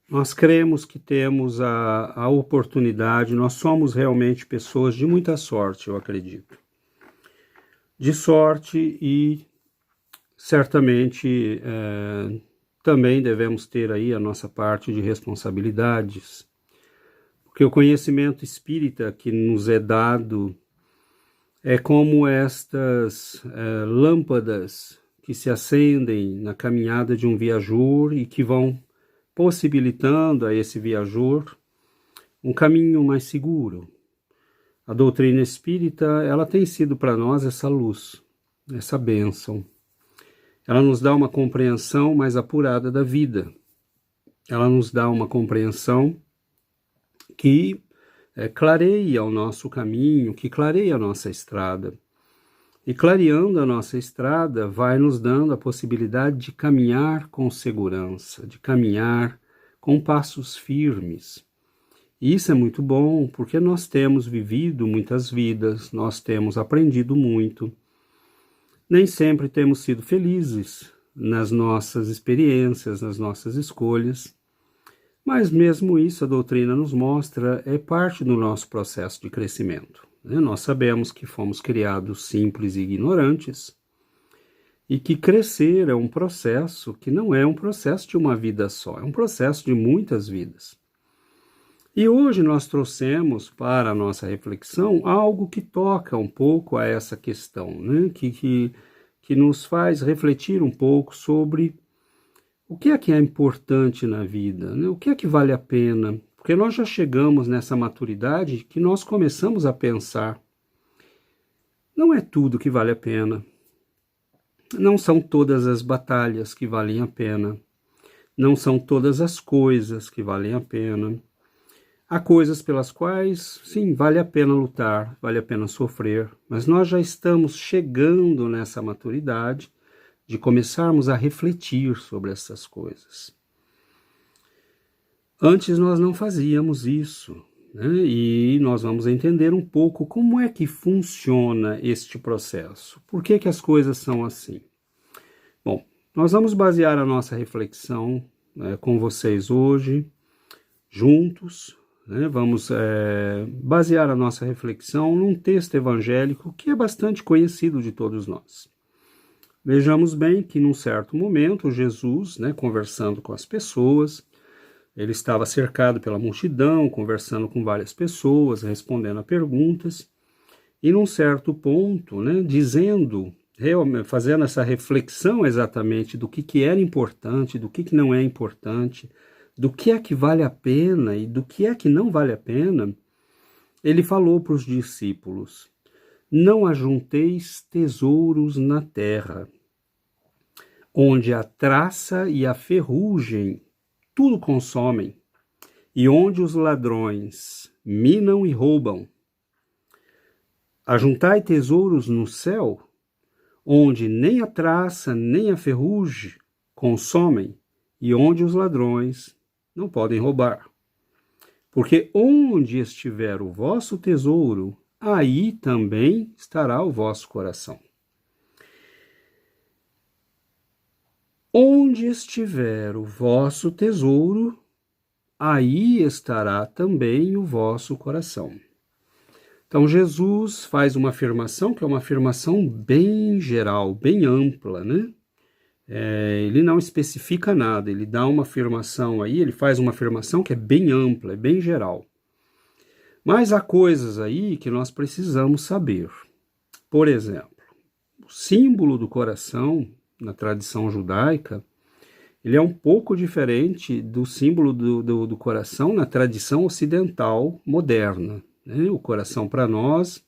Nós cremos que temos a oportunidade, nós somos realmente pessoas de muita sorte, eu acredito. De sorte e certamente também devemos ter aí a nossa parte de responsabilidades, porque o conhecimento espírita que nos é dado é como estas lâmpadas que se acendem na caminhada de um viajor e que vão possibilitando a esse viajor um caminho mais seguro. A doutrina espírita, ela tem sido para nós essa luz, essa bênção. Ela nos dá uma compreensão mais apurada da vida. Ela nos dá uma compreensão que clareia o nosso caminho, que clareia a nossa estrada. E clareando a nossa estrada, vai nos dando a possibilidade de caminhar com segurança, de caminhar com passos firmes. E isso é muito bom, porque nós temos vivido muitas vidas, nós temos aprendido muito. Nem sempre temos sido felizes nas nossas experiências, nas nossas escolhas, mas mesmo isso a doutrina nos mostra é parte do nosso processo de crescimento. Nós sabemos que fomos criados simples e ignorantes e que crescer é um processo que não é um processo de uma vida só, é um processo de muitas vidas. E hoje nós trouxemos para a nossa reflexão algo que toca um pouco a essa questão, né? que nos faz refletir um pouco sobre o que é importante na vida, né? O que é que vale a pena. Porque nós já chegamos nessa maturidade que nós começamos a pensar. Não é tudo que vale a pena. Não são todas as batalhas que valem a pena. Não são todas as coisas que valem a pena. Há coisas pelas quais, sim, vale a pena lutar, vale a pena sofrer. Mas nós já estamos chegando nessa maturidade de começarmos a refletir sobre essas coisas. Antes nós não fazíamos isso, né? E nós vamos entender um pouco como é que funciona este processo. Por que as coisas são assim? Bom, nós vamos basear a nossa reflexão com vocês hoje, juntos, né? Vamos basear a nossa reflexão num texto evangélico que é bastante conhecido de todos nós. Vejamos bem que num certo momento Jesus, conversando com as pessoas, ele estava cercado pela multidão, conversando com várias pessoas, respondendo a perguntas, e num certo ponto, dizendo, fazendo essa reflexão exatamente do que era importante, do que não é importante, do que é que vale a pena e do que é que não vale a pena, ele falou para os discípulos: não ajunteis tesouros na terra, onde a traça e a ferrugem tudo consomem, e onde os ladrões minam e roubam. Ajuntai tesouros no céu, onde nem a traça nem a ferrugem consomem, e onde os ladrões não podem roubar. Porque onde estiver o vosso tesouro, aí também estará o vosso coração. Onde estiver o vosso tesouro, aí estará também o vosso coração. Então Jesus faz uma afirmação que é uma afirmação bem geral, bem ampla, né? Ele não especifica nada, ele dá uma afirmação aí, ele faz uma afirmação que é bem ampla, é bem geral. Mas há coisas aí que nós precisamos saber. Por exemplo, o símbolo do coração, na tradição judaica, ele é um pouco diferente do símbolo do coração na tradição ocidental moderna, né? O coração para nós,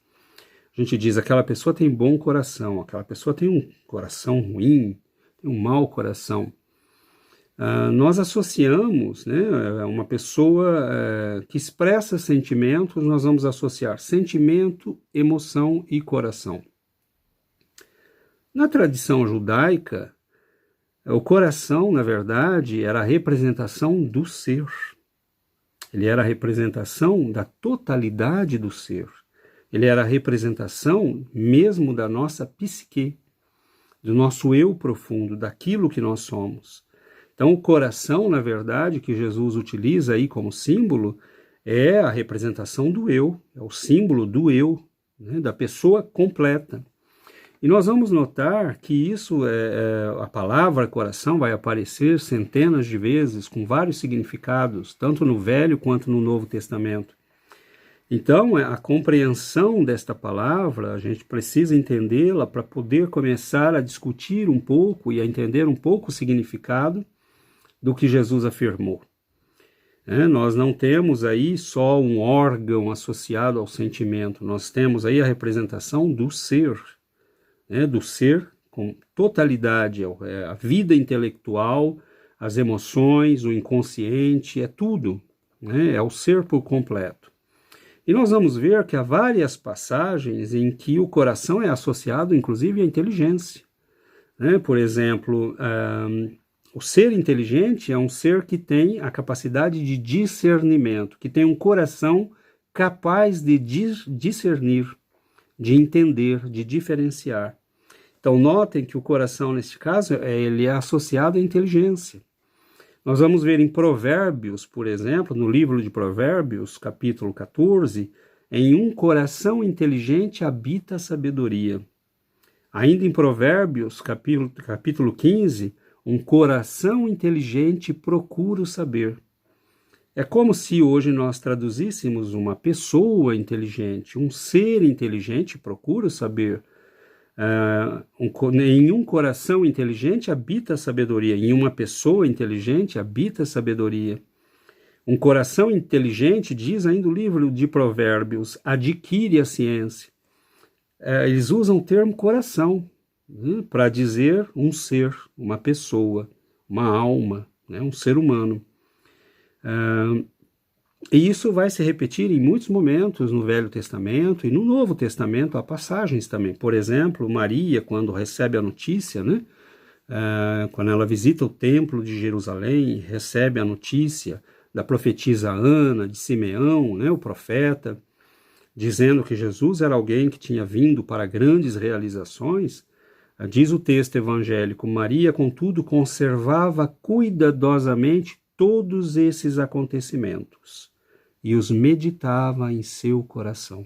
a gente diz, aquela pessoa tem bom coração, aquela pessoa tem um coração ruim, tem um mau coração. Nós associamos, uma pessoa que expressa sentimentos, nós vamos associar sentimento, emoção e coração. Na tradição judaica, o coração, na verdade, era a representação do ser. Ele era a representação da totalidade do ser. Ele era a representação mesmo da nossa psique, do nosso eu profundo, daquilo que nós somos. Então, o coração, na verdade, que Jesus utiliza aí como símbolo, é a representação do eu, é o símbolo do eu, né, da pessoa completa. E nós vamos notar que isso, a palavra coração vai aparecer centenas de vezes, com vários significados, tanto no Velho quanto no Novo Testamento. Então, a compreensão desta palavra, a gente precisa entendê-la para poder começar a discutir um pouco e a entender um pouco o significado do que Jesus afirmou. Nós não temos aí só um órgão associado ao sentimento, nós temos aí a representação do ser com totalidade, a vida intelectual, as emoções, o inconsciente, é tudo, é o ser por completo. E nós vamos ver que há várias passagens em que o coração é associado, inclusive, à inteligência. Por exemplo, o ser inteligente é um ser que tem a capacidade de discernimento, que tem um coração capaz de discernir, de entender, de diferenciar. Então, notem que o coração, neste caso, ele é associado à inteligência. Nós vamos ver em Provérbios, por exemplo, no livro de Provérbios, capítulo 14, em um coração inteligente habita a sabedoria. Ainda em Provérbios, capítulo 15, um coração inteligente procura o saber. É como se hoje nós traduzíssemos uma pessoa inteligente, um ser inteligente procura o saber. Em um coração inteligente habita a sabedoria, em uma pessoa inteligente habita a sabedoria. Um coração inteligente, diz ainda o livro de Provérbios, adquire a ciência. Eles usam o termo coração, para dizer um ser, uma pessoa, uma alma, um ser humano. E isso vai se repetir em muitos momentos no Velho Testamento e no Novo Testamento há passagens também. Por exemplo, Maria, quando recebe a notícia, quando ela visita o templo de Jerusalém, recebe a notícia da profetisa Ana, de Simeão, o profeta, dizendo que Jesus era alguém que tinha vindo para grandes realizações. Diz o texto evangélico, Maria, contudo, conservava cuidadosamente todos esses acontecimentos e os meditava em seu coração.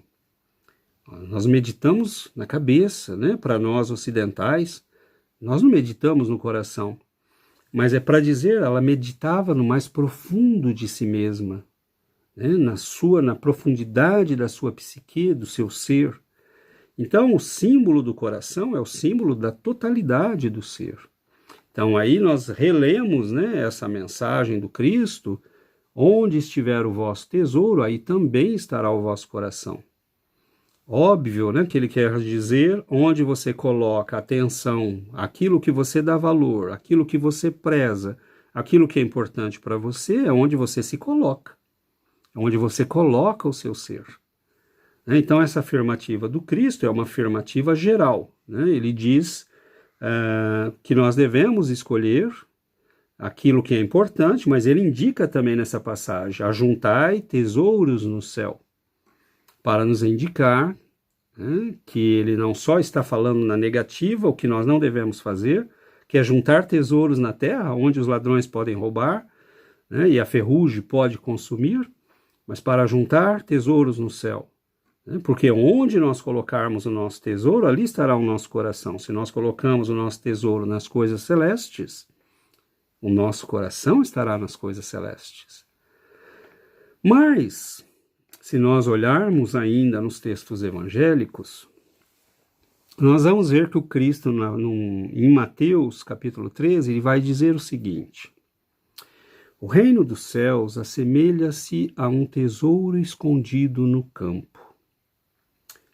Nós meditamos na cabeça, para nós ocidentais, nós não meditamos no coração, mas é para dizer, ela meditava no mais profundo de si mesma, na profundidade da sua psique, do seu ser. Então, o símbolo do coração é o símbolo da totalidade do ser. Então, aí nós relemos essa mensagem do Cristo, onde estiver o vosso tesouro, aí também estará o vosso coração. Óbvio que ele quer dizer onde você coloca atenção, aquilo que você dá valor, aquilo que você preza, aquilo que é importante para você, é onde você se coloca, é onde você coloca o seu ser. Então, essa afirmativa do Cristo é uma afirmativa geral. Ele diz que nós devemos escolher aquilo que é importante, mas ele indica também nessa passagem, ajuntai tesouros no céu, para nos indicar que ele não só está falando na negativa, o que nós não devemos fazer, que é juntar tesouros na terra, onde os ladrões podem roubar, e a ferrugem pode consumir, mas para juntar tesouros no céu. Porque onde nós colocarmos o nosso tesouro, ali estará o nosso coração. Se nós colocamos o nosso tesouro nas coisas celestes, o nosso coração estará nas coisas celestes. Mas, se nós olharmos ainda nos textos evangélicos, nós vamos ver que o Cristo, em Mateus capítulo 13, ele vai dizer o seguinte: o reino dos céus assemelha-se a um tesouro escondido no campo.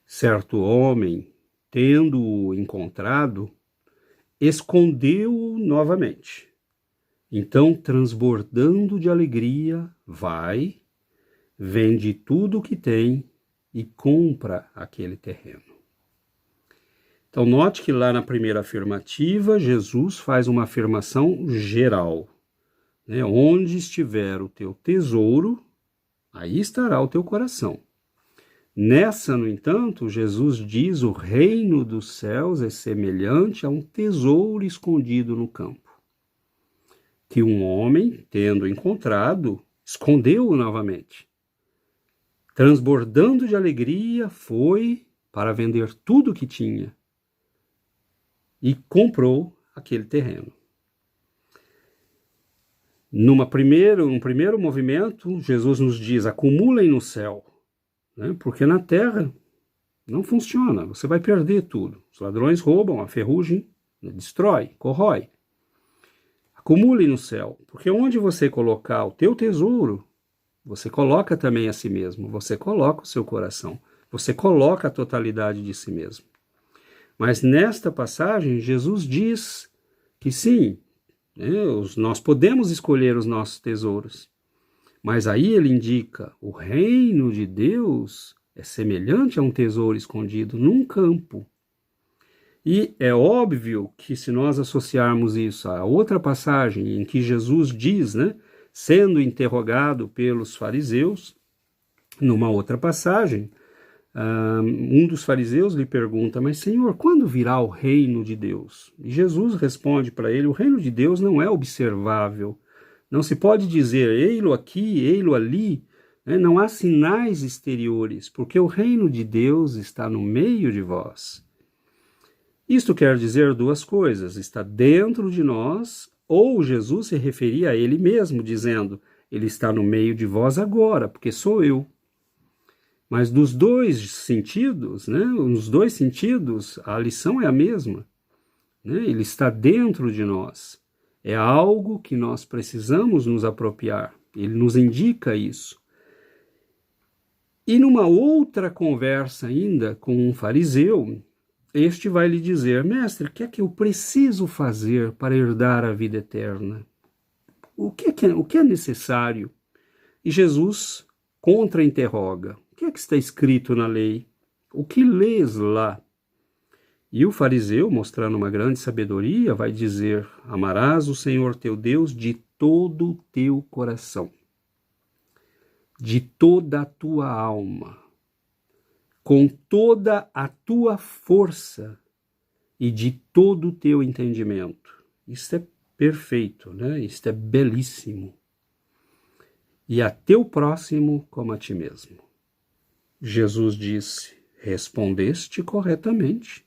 Certo homem, tendo-o encontrado, escondeu-o novamente. Então, transbordando de alegria, vai, vende tudo o que tem e compra aquele terreno. Então, note que lá na primeira afirmativa, Jesus faz uma afirmação geral. Onde estiver o teu tesouro, aí estará o teu coração. Nessa, no entanto, Jesus diz: o reino dos céus é semelhante a um tesouro escondido no campo. que um homem, tendo encontrado, escondeu-o novamente. Transbordando de alegria, foi para vender tudo o que tinha e comprou aquele terreno. Num primeiro movimento, Jesus nos diz: acumulem no céu, né? Porque na terra não funciona, você vai perder tudo. Os ladrões roubam, a ferrugem destrói, corrói. Acumule no céu, porque onde você colocar o teu tesouro, você coloca também a si mesmo, você coloca o seu coração, você coloca a totalidade de si mesmo. Mas nesta passagem, Jesus diz que sim, né, nós podemos escolher os nossos tesouros, mas aí ele indica: o reino de Deus é semelhante a um tesouro escondido num campo. E é óbvio que se nós associarmos isso a outra passagem em que Jesus diz, né, sendo interrogado pelos fariseus, numa outra passagem, um dos fariseus lhe pergunta: mas Senhor, quando virá o reino de Deus? E Jesus responde para ele: o reino de Deus não é observável, não se pode dizer ei-lo aqui, ei-lo ali, né? Não há sinais exteriores, porque o reino de Deus está no meio de vós. Isto quer dizer duas coisas: está dentro de nós, ou Jesus se referia a ele mesmo, dizendo: ele está no meio de vós agora, porque sou eu. Mas dos dois sentidos, né, nos dois sentidos, a lição é a mesma, né? Ele está dentro de nós. É algo que nós precisamos nos apropriar. Ele nos indica isso. E numa outra conversa ainda com um fariseu, este vai lhe dizer: mestre, o que é que eu preciso fazer para herdar a vida eterna? O que é necessário? E Jesus contra-interroga: o que é que está escrito na lei? O que lês lá? E o fariseu, mostrando uma grande sabedoria, vai dizer: amarás o Senhor teu Deus de todo o teu coração, de toda a tua alma, com toda a tua força e de todo o teu entendimento. Isso é perfeito, né? Isso é belíssimo. E a teu próximo como a ti mesmo. Jesus disse: respondeste corretamente.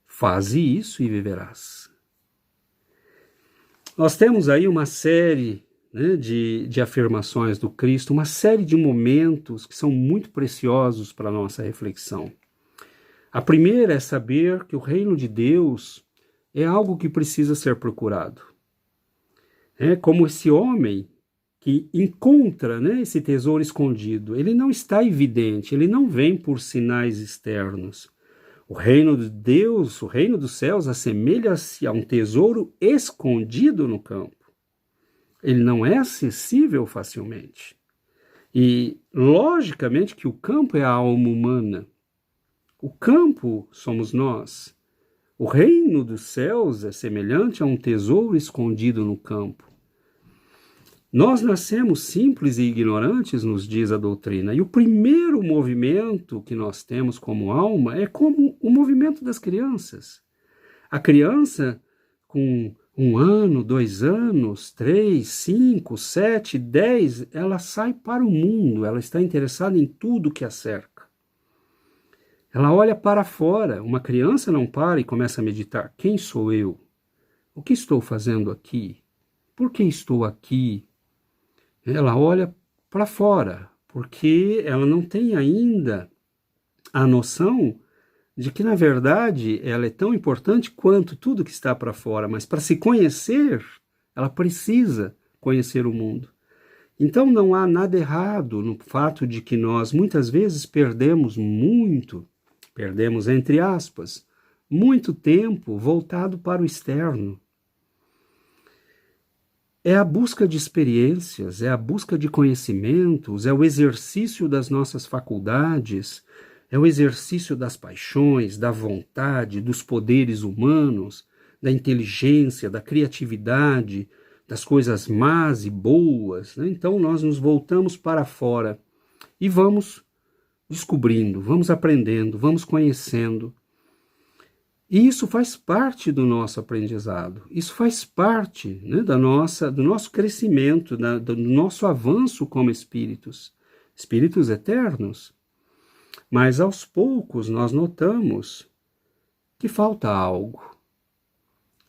Faze isso e viverás. Nós temos aí uma série, né, de afirmações do Cristo, uma série de momentos que são muito preciosos para a nossa reflexão. A primeira é saber que o reino de Deus é algo que precisa ser procurado. É como esse homem que encontra, né, esse tesouro escondido. Ele não está evidente, ele não vem por sinais externos. O reino de Deus, o reino dos céus, assemelha-se a um tesouro escondido no campo. Ele não é acessível facilmente. E, logicamente, que o campo é a alma humana. O campo somos nós. O reino dos céus é semelhante a um tesouro escondido no campo. Nós nascemos simples e ignorantes, nos diz a doutrina, e o primeiro movimento que nós temos como alma é como o movimento das crianças. A criança, com 1 ano, 2 anos, 3, 5, 7, 10, ela sai para o mundo, ela está interessada em tudo que a cerca. Ela olha para fora. Uma criança não para e começa a meditar: quem sou eu? O que estou fazendo aqui? Por que estou aqui? Ela olha para fora, porque ela não tem ainda a noção de que, na verdade, ela é tão importante quanto tudo que está para fora, mas para se conhecer, ela precisa conhecer o mundo. Então não há nada errado no fato de que nós muitas vezes perdemos entre aspas, muito tempo voltado para o externo. É a busca de experiências, é a busca de conhecimentos, é o exercício das nossas faculdades, é o exercício das paixões, da vontade, dos poderes humanos, da inteligência, da criatividade, das coisas más e boas, né? Então nós nos voltamos para fora e vamos descobrindo, vamos aprendendo, vamos conhecendo. E isso faz parte do nosso aprendizado, isso faz parte, né, do nosso crescimento, do nosso avanço como espíritos, espíritos eternos. Mas aos poucos nós notamos que falta algo.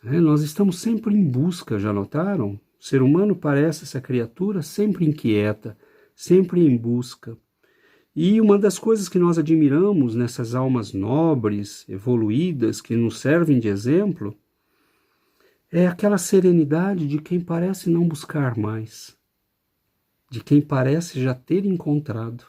Né? Nós estamos sempre em busca, já notaram? O ser humano parece essa criatura sempre inquieta, sempre em busca. E uma das coisas que nós admiramos nessas almas nobres, evoluídas, que nos servem de exemplo, é aquela serenidade de quem parece não buscar mais, de quem parece já ter encontrado.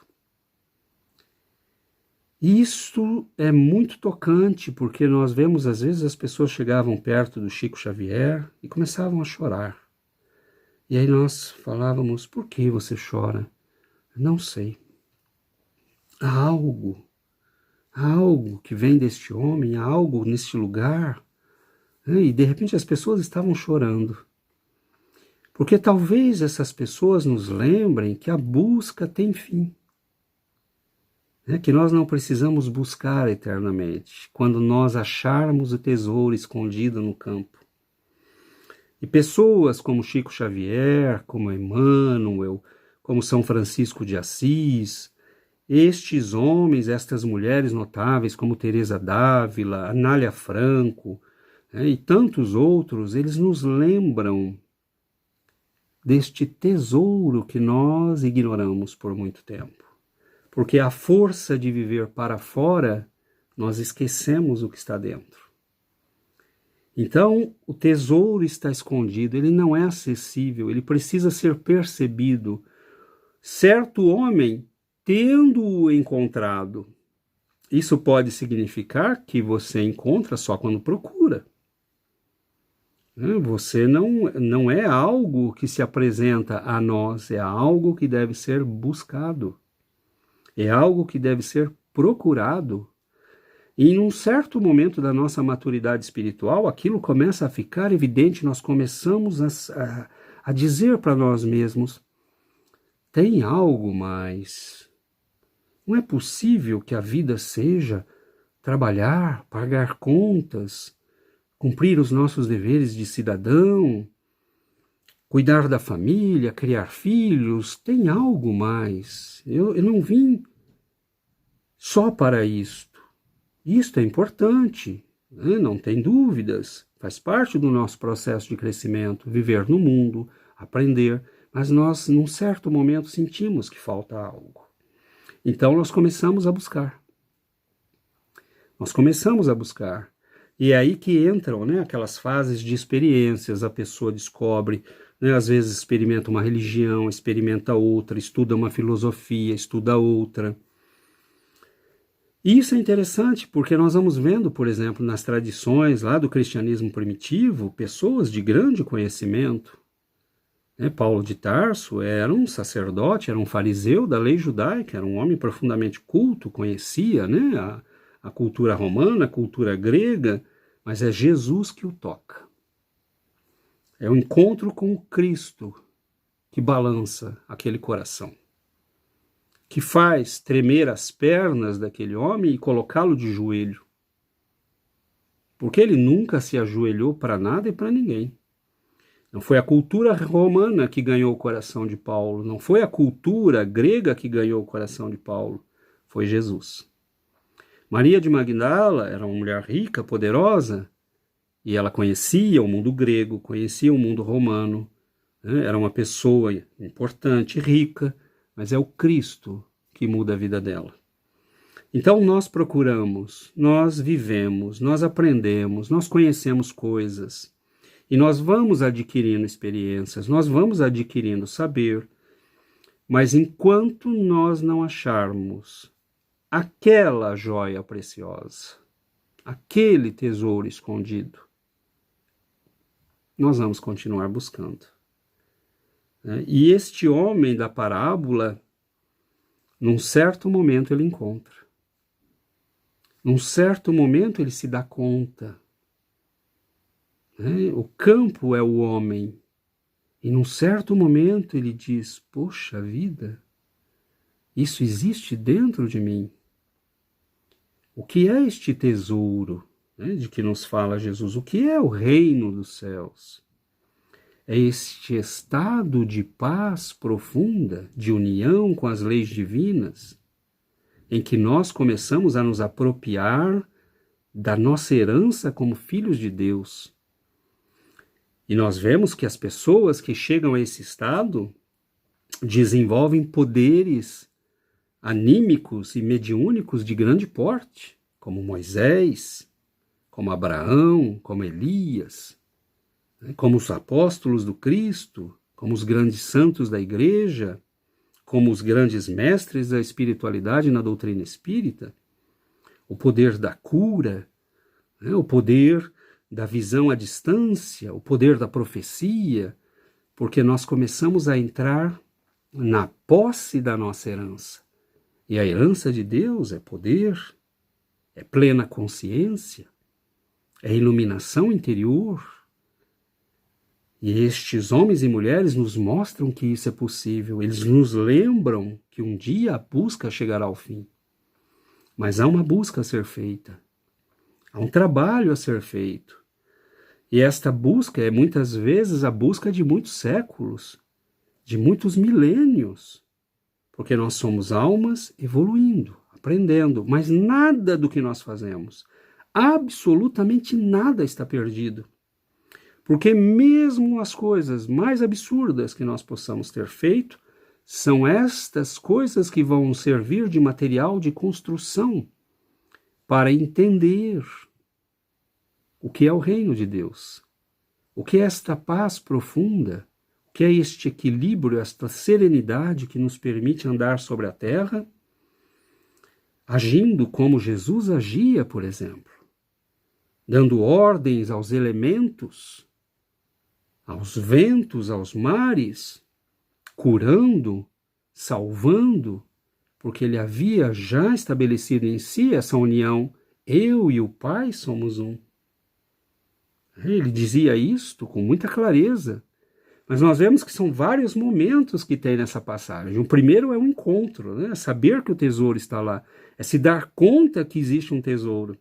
E isso é muito tocante, porque nós vemos às vezes as pessoas chegavam perto do Chico Xavier e começavam a chorar. E aí nós falávamos, por que você chora? Não sei. Há algo que vem deste homem, há algo neste lugar. Né? E de repente as pessoas estavam chorando. Porque talvez essas pessoas nos lembrem que a busca tem fim. Né? Que nós não precisamos buscar eternamente, quando nós acharmos o tesouro escondido no campo. E pessoas como Chico Xavier, como Emmanuel, como São Francisco de Assis, estes homens, estas mulheres notáveis como Teresa d'Ávila, Anália Franco, né, e tantos outros, eles nos lembram deste tesouro que nós ignoramos por muito tempo. Porque a força de viver para fora, nós esquecemos o que está dentro. Então, o tesouro está escondido, ele não é acessível, ele precisa ser percebido. Certo homem, tendo-o encontrado, isso pode significar que você encontra só quando procura. Você não é algo que se apresenta a nós, é algo que deve ser buscado, é algo que deve ser procurado. E em um certo momento da nossa maturidade espiritual, aquilo começa a ficar evidente, nós começamos a dizer para nós mesmos, tem algo mais. Não é possível que a vida seja trabalhar, pagar contas, cumprir os nossos deveres de cidadão, cuidar da família, criar filhos. Tem algo mais. Eu não vim só para isto. Isto é importante, né? Não tem dúvidas. Faz parte do nosso processo de crescimento, viver no mundo, aprender. Mas nós, num certo momento, sentimos que falta algo. Então nós começamos a buscar. Nós começamos a buscar. E é aí que entram, né, aquelas fases de experiências. A pessoa descobre, né, às vezes experimenta uma religião, experimenta outra, estuda uma filosofia, estuda outra. E isso é interessante porque nós vamos vendo, por exemplo, nas tradições lá do cristianismo primitivo, pessoas de grande conhecimento. Paulo de Tarso era um sacerdote, era um fariseu da lei judaica, era um homem profundamente culto, conhecia, né, a cultura romana, a cultura grega, mas é Jesus que o toca. É o encontro com o Cristo que balança aquele coração, que faz tremer as pernas daquele homem e colocá-lo de joelho. Porque ele nunca se ajoelhou para nada e para ninguém. Não foi a cultura romana que ganhou o coração de Paulo, não foi a cultura grega que ganhou o coração de Paulo, foi Jesus. Maria de Magdala era uma mulher rica, poderosa, e ela conhecia o mundo grego, conhecia o mundo romano, né? Era uma pessoa importante, rica, mas é o Cristo que muda a vida dela. Então nós procuramos, nós vivemos, nós aprendemos, nós conhecemos coisas, e nós vamos adquirindo experiências, nós vamos adquirindo saber, mas enquanto nós não acharmos aquela joia preciosa, aquele tesouro escondido, nós vamos continuar buscando. E este homem da parábola, num certo momento ele encontra. Num certo momento ele se dá conta. O campo é o homem. E num certo momento ele diz, poxa vida, isso existe dentro de mim. O que é este tesouro? né, de que nos fala Jesus. O que é o reino dos céus? É este estado de paz profunda, de união com as leis divinas, em que nós começamos a nos apropriar da nossa herança como filhos de Deus. E nós vemos que as pessoas que chegam a esse estado desenvolvem poderes anímicos e mediúnicos de grande porte, como Moisés, como Abraão, como Elias, como os apóstolos do Cristo, como os grandes santos da Igreja, como os grandes mestres da espiritualidade na doutrina espírita, o poder da cura, o poder da visão à distância, o poder da profecia, porque nós começamos a entrar na posse da nossa herança. E a herança de Deus é poder, é plena consciência, é iluminação interior. E estes homens e mulheres nos mostram que isso é possível. Eles nos lembram que um dia a busca chegará ao fim. Mas há uma busca a ser feita. Há um trabalho a ser feito. E esta busca é muitas vezes a busca de muitos séculos, de muitos milênios. Porque nós somos almas evoluindo, aprendendo. Mas nada do que nós fazemos, absolutamente nada está perdido. Porque mesmo as coisas mais absurdas que nós possamos ter feito, são estas coisas que vão servir de material de construção para entender o que é o reino de Deus, o que é esta paz profunda, o que é este equilíbrio, esta serenidade que nos permite andar sobre a terra, agindo como Jesus agia, por exemplo, dando ordens aos elementos, aos ventos, aos mares, curando, salvando, porque ele havia já estabelecido em si essa união. Eu e o Pai somos um. Ele dizia isto com muita clareza. Mas nós vemos que são vários momentos que tem nessa passagem. O primeiro é um encontro, né? Saber que o tesouro está lá. É se dar conta que existe um tesouro.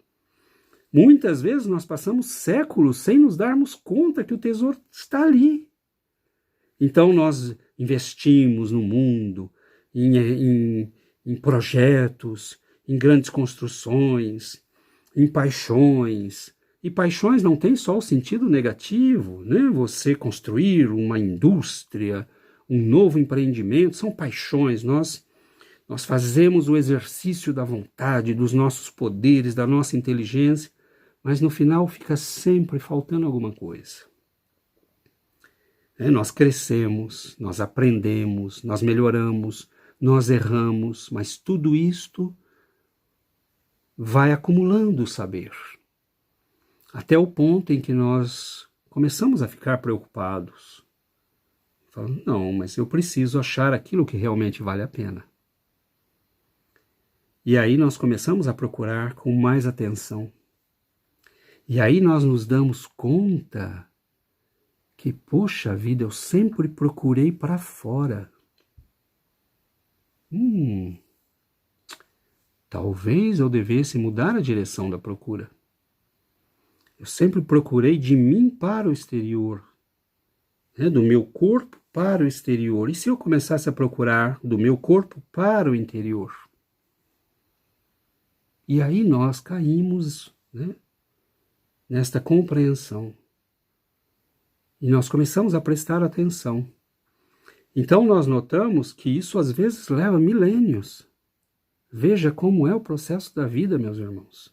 Muitas vezes nós passamos séculos sem nos darmos conta que o tesouro está ali. Então nós investimos no mundo, em projetos, em grandes construções, em paixões. E paixões não tem só o sentido negativo, né? Você construir uma indústria, um novo empreendimento, são paixões. Nós fazemos o exercício da vontade, dos nossos poderes, da nossa inteligência, mas no final fica sempre faltando alguma coisa. Nós crescemos, nós aprendemos, nós melhoramos, nós erramos, mas tudo isto vai acumulando o saber. Até o ponto em que nós começamos a ficar preocupados. Falando, não, mas eu preciso achar aquilo que realmente vale a pena. E aí nós começamos a procurar com mais atenção. E aí nós nos damos conta que, poxa vida, eu sempre procurei para fora. Talvez eu devesse mudar a direção da procura. Eu sempre procurei de mim para o exterior, né? Do meu corpo para o exterior. E se eu começasse a procurar do meu corpo para o interior? E aí nós caímos, né, nesta compreensão. E nós começamos a prestar atenção. Então nós notamos que isso às vezes leva milênios. Veja como é o processo da vida, meus irmãos.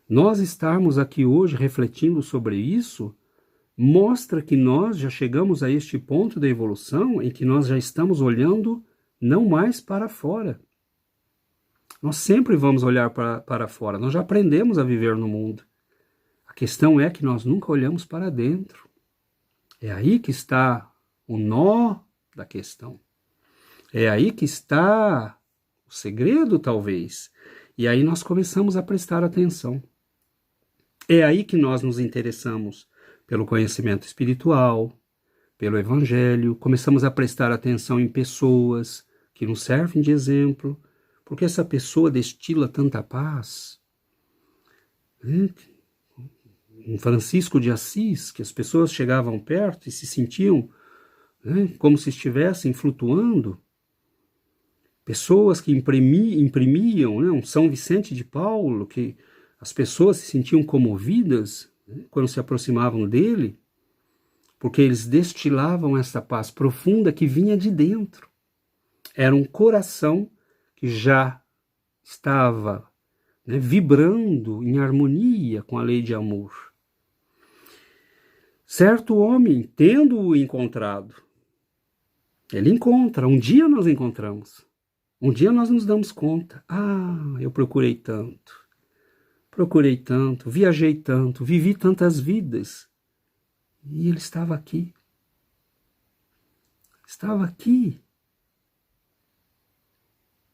Nós estarmos aqui hoje refletindo sobre isso mostra que nós já chegamos a este ponto da evolução em que nós já estamos olhando não mais para fora. Nós sempre vamos olhar para fora, nós já aprendemos a viver no mundo. A questão é que nós nunca olhamos para dentro. É aí que está o nó da questão. É aí que está o segredo, talvez. E aí nós começamos a prestar atenção. É aí que nós nos interessamos pelo conhecimento espiritual, pelo evangelho, começamos a prestar atenção em pessoas que nos servem de exemplo, porque essa pessoa destila tanta paz. um Francisco de Assis, que as pessoas chegavam perto e se sentiam, né, como se estivessem flutuando. Pessoas que imprimiam, né, um São Vicente de Paulo, que as pessoas se sentiam comovidas, né, quando se aproximavam dele, porque eles destilavam essa paz profunda que vinha de dentro. Era um coração que já estava, né, vibrando em harmonia com a lei de amor. Certo homem, tendo-o encontrado, ele encontra, um dia nós encontramos, um dia nós nos damos conta, eu procurei tanto, viajei tanto, vivi tantas vidas, e ele estava aqui,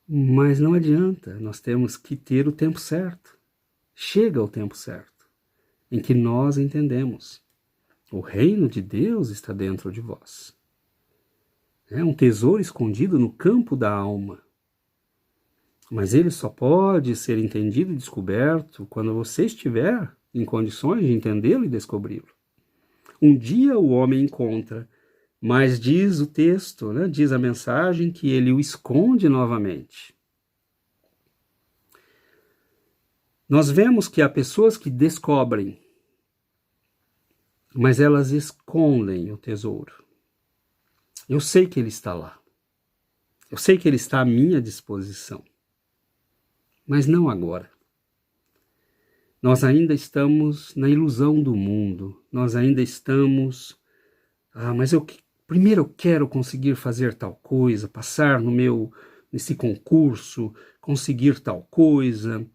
mas não adianta, nós temos que ter o tempo certo, chega o tempo certo, em que nós entendemos, o reino de Deus está dentro de vós. É um tesouro escondido no campo da alma. Mas ele só pode ser entendido e descoberto quando você estiver em condições de entendê-lo e descobri-lo. Um dia o homem encontra, mas diz o texto, né, diz a mensagem, que ele o esconde novamente. Nós vemos que há pessoas que descobrem, mas elas escondem o tesouro. Eu sei que ele está lá. Eu sei que ele está à minha disposição. Mas não agora. Nós ainda estamos na ilusão do mundo. Nós ainda estamos... primeiro eu quero conseguir fazer tal coisa, passar nesse concurso, conseguir tal coisa,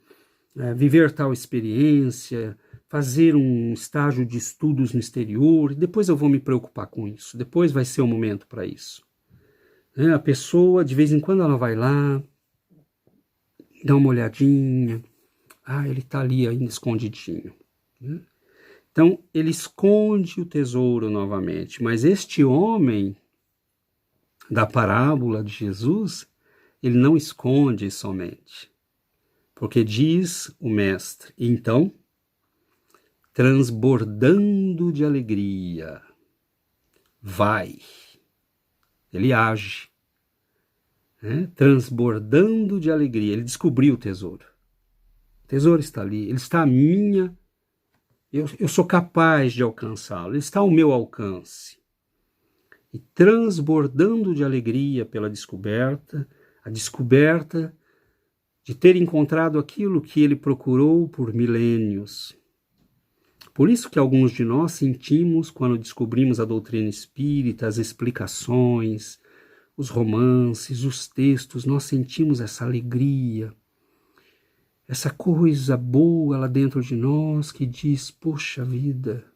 viver tal experiência, fazer um estágio de estudos no exterior, e depois eu vou me preocupar com isso, depois vai ser o momento para isso. A pessoa, de vez em quando, ela vai lá, dá uma olhadinha, ele está ali ainda escondidinho. Então, ele esconde o tesouro novamente, mas este homem da parábola de Jesus, ele não esconde somente, porque diz o mestre, então, transbordando de alegria, vai, ele age, né? Transbordando de alegria, ele descobriu o tesouro está ali, ele está à minha, eu sou capaz de alcançá-lo, ele está ao meu alcance, e transbordando de alegria pela descoberta, a descoberta de ter encontrado aquilo que ele procurou por milênios. Por isso que alguns de nós sentimos, quando descobrimos a doutrina espírita, as explicações, os romances, os textos, nós sentimos essa alegria, essa coisa boa lá dentro de nós que diz, poxa vida,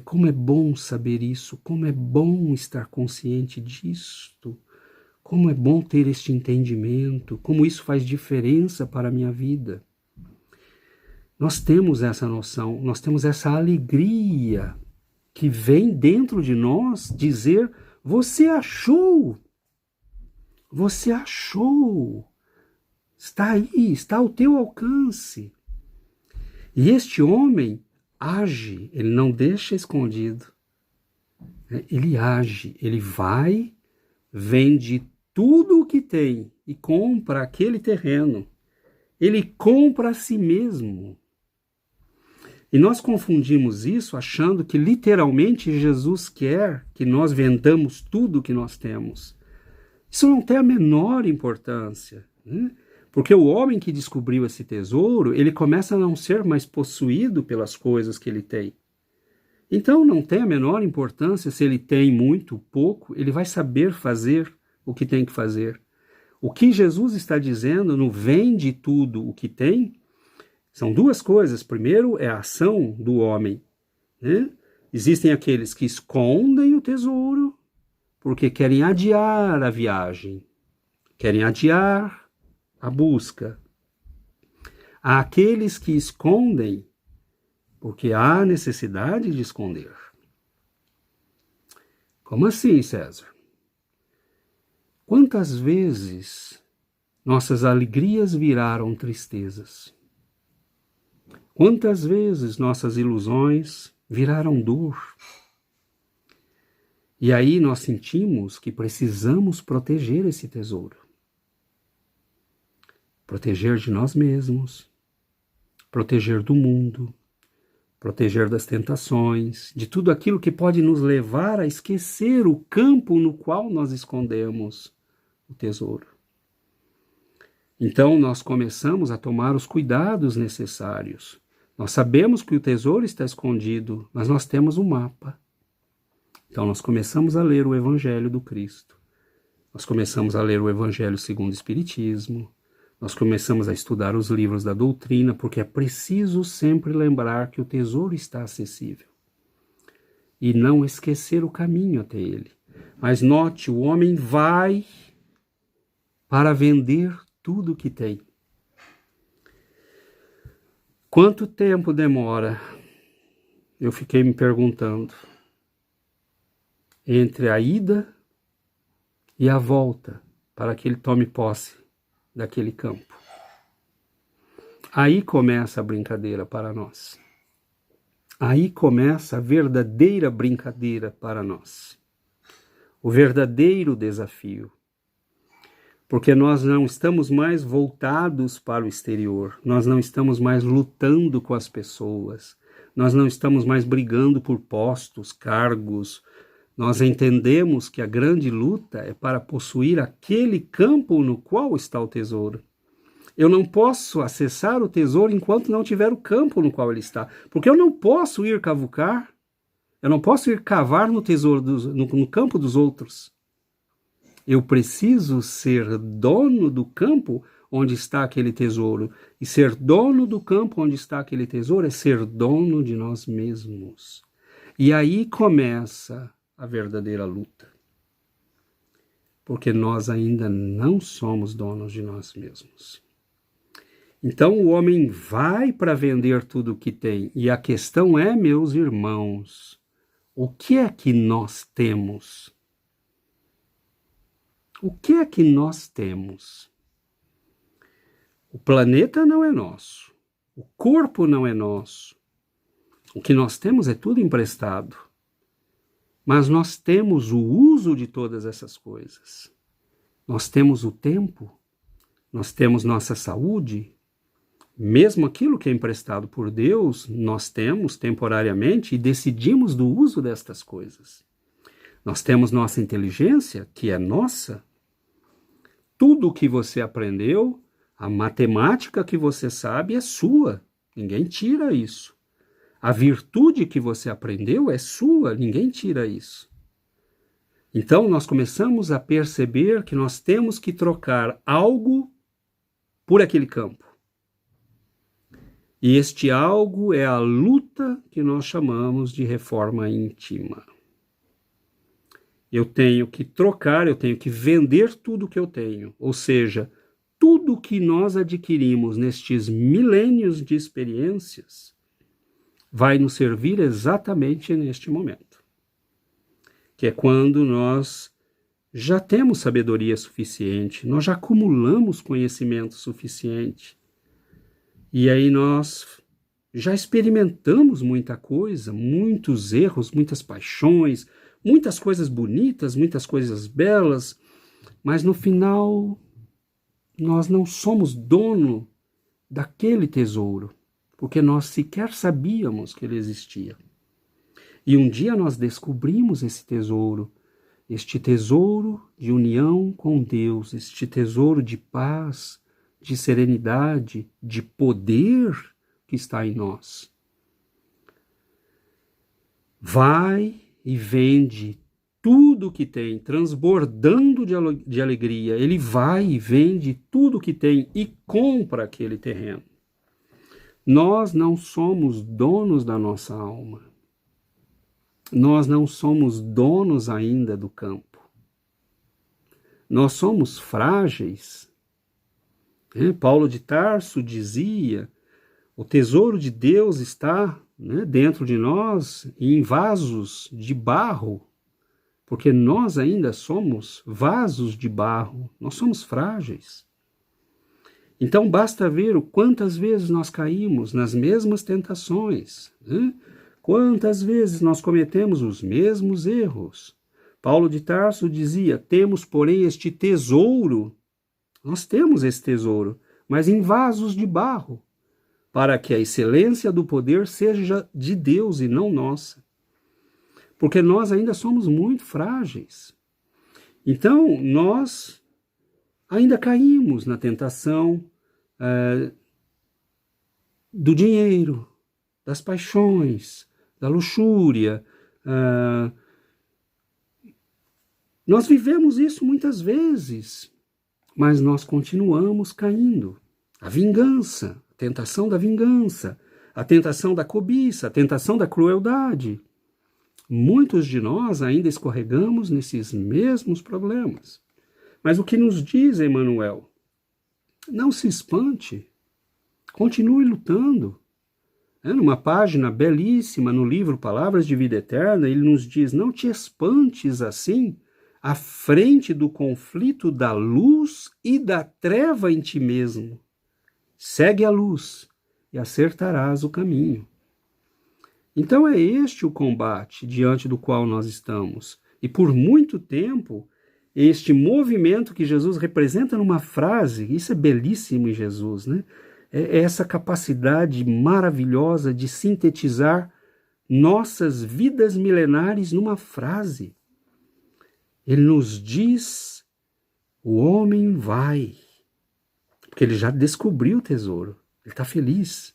como é bom saber isso, como é bom estar consciente disto, como é bom ter este entendimento, como isso faz diferença para a minha vida. Nós temos essa noção, nós temos essa alegria que vem dentro de nós dizer, você achou, está aí, está ao teu alcance. E este homem age, ele não deixa escondido, ele age, ele vai, vende tudo o que tem e compra aquele terreno, ele compra a si mesmo. E nós confundimos isso achando que literalmente Jesus quer que nós vendamos tudo o que nós temos. Isso não tem a menor importância, né? Porque o homem que descobriu esse tesouro, ele começa a não ser mais possuído pelas coisas que ele tem. Então não tem a menor importância se ele tem muito, pouco, ele vai saber fazer o que tem que fazer. O que Jesus está dizendo no vende tudo o que tem, são duas coisas. Primeiro é a ação do homem, né? Existem aqueles que escondem o tesouro porque querem adiar a viagem, querem adiar a busca. Há aqueles que escondem porque há necessidade de esconder. Como assim, César? Quantas vezes nossas alegrias viraram tristezas? Quantas vezes nossas ilusões viraram dor? E aí nós sentimos que precisamos proteger esse tesouro. Proteger de nós mesmos, proteger do mundo, proteger das tentações, de tudo aquilo que pode nos levar a esquecer o campo no qual nós escondemos o tesouro. Então nós começamos a tomar os cuidados necessários. Nós sabemos que o tesouro está escondido, mas nós temos um mapa. Então nós começamos a ler o Evangelho do Cristo. Nós começamos a ler o Evangelho segundo o Espiritismo. Nós começamos a estudar os livros da doutrina, porque é preciso sempre lembrar que o tesouro está acessível. E não esquecer o caminho até ele. Mas note, o homem vai para vender tudo que tem. Quanto tempo demora? Eu fiquei me perguntando. Entre a ida e a volta, para que ele tome posse daquele campo. Aí começa a brincadeira para nós. Aí começa a verdadeira brincadeira para nós. O verdadeiro desafio. Porque nós não estamos mais voltados para o exterior. Nós não estamos mais lutando com as pessoas. Nós não estamos mais brigando por postos, cargos. Nós entendemos que a grande luta é para possuir aquele campo no qual está o tesouro. Eu não posso acessar o tesouro enquanto não tiver o campo no qual ele está. Porque eu não posso ir cavucar, eu não posso ir cavar no tesouro, no campo dos outros. Eu preciso ser dono do campo onde está aquele tesouro. E ser dono do campo onde está aquele tesouro é ser dono de nós mesmos. E aí começa a verdadeira luta. Porque nós ainda não somos donos de nós mesmos. Então o homem vai para vender tudo o que tem. E a questão é, meus irmãos, o que é que nós temos? O que é que nós temos? O planeta não é nosso. O corpo não é nosso. O que nós temos é tudo emprestado. Mas nós temos o uso de todas essas coisas. Nós temos o tempo, nós temos nossa saúde. Mesmo aquilo que é emprestado por Deus, nós temos temporariamente e decidimos do uso destas coisas. Nós temos nossa inteligência, que é nossa. Tudo o que você aprendeu, a matemática que você sabe é sua. Ninguém tira isso. A virtude que você aprendeu é sua, ninguém tira isso. Então nós começamos a perceber que nós temos que trocar algo por aquele campo. E este algo é a luta que nós chamamos de reforma íntima. Eu tenho que trocar, eu tenho que vender tudo que eu tenho. Ou seja, tudo que nós adquirimos nestes milênios de experiências vai nos servir exatamente neste momento, que é quando nós já temos sabedoria suficiente, nós já acumulamos conhecimento suficiente, e aí nós já experimentamos muita coisa, muitos erros, muitas paixões, muitas coisas bonitas, muitas coisas belas, mas no final nós não somos dono daquele tesouro, porque nós sequer sabíamos que ele existia. E um dia nós descobrimos esse tesouro, este tesouro de união com Deus, este tesouro de paz, de serenidade, de poder que está em nós. Vai e vende tudo que tem, transbordando de alegria. Ele vai e vende tudo que tem e compra aquele terreno. Nós não somos donos da nossa alma. Nós não somos donos ainda do campo. Nós somos frágeis. Paulo de Tarso dizia, o tesouro de Deus está dentro de nós em vasos de barro, porque nós ainda somos vasos de barro, nós somos frágeis. Então basta ver o quantas vezes nós caímos nas mesmas tentações, né? Quantas vezes nós cometemos os mesmos erros. Paulo de Tarso dizia, temos, porém, este tesouro, nós temos esse tesouro, mas em vasos de barro, para que a excelência do poder seja de Deus e não nossa. Porque nós ainda somos muito frágeis. Então, nós ainda caímos na tentação do dinheiro, das paixões, da luxúria. Nós vivemos isso muitas vezes, mas nós continuamos caindo. A vingança, a tentação da vingança, a tentação da cobiça, a tentação da crueldade. Muitos de nós ainda escorregamos nesses mesmos problemas. Mas o que nos diz Emmanuel? Não se espante, continue lutando. Numa página belíssima no livro Palavras de Vida Eterna, ele nos diz, não te espantes assim, à frente do conflito da luz e da treva em ti mesmo. Segue a luz e acertarás o caminho. Então é este o combate diante do qual nós estamos. E por muito tempo, este movimento que Jesus representa numa frase, isso é belíssimo em Jesus, né? É essa capacidade maravilhosa de sintetizar nossas vidas milenares numa frase. Ele nos diz, o homem vai, porque ele já descobriu o tesouro, ele está feliz.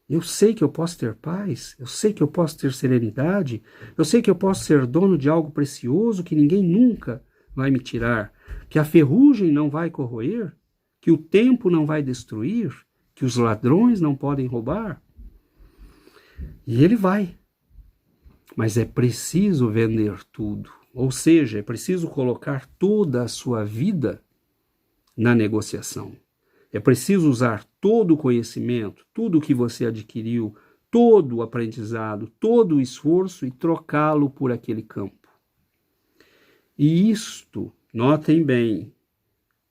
Eu sei que eu posso ter paz, eu sei que eu posso ter serenidade, eu sei que eu posso ser dono de algo precioso que ninguém nunca vai me tirar, que a ferrugem não vai corroer, que o tempo não vai destruir, que os ladrões não podem roubar. E ele vai. Mas é preciso vender tudo. Ou seja, é preciso colocar toda a sua vida na negociação. É preciso usar todo o conhecimento, tudo o que você adquiriu, todo o aprendizado, todo o esforço e trocá-lo por aquele campo. E isto, notem bem,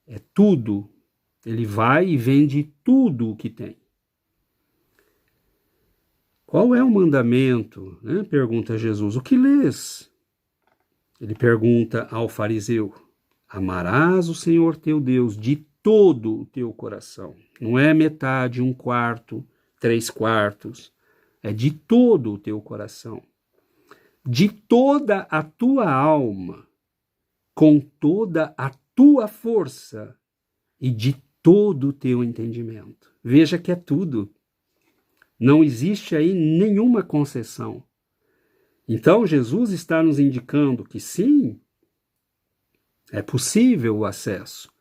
é tudo. Ele vai e vende tudo o que tem. Qual é o mandamento? Né? Pergunta Jesus. O que lês? Ele pergunta ao fariseu. Amarás o Senhor teu Deus de todo o teu coração. Não é metade, 1/4, 3/4. É de todo o teu coração. De toda a tua alma. Com toda a tua força. E de todo o teu entendimento. Veja que é tudo. Não existe aí nenhuma concessão. Então, Jesus está nos indicando que sim, é possível o acesso,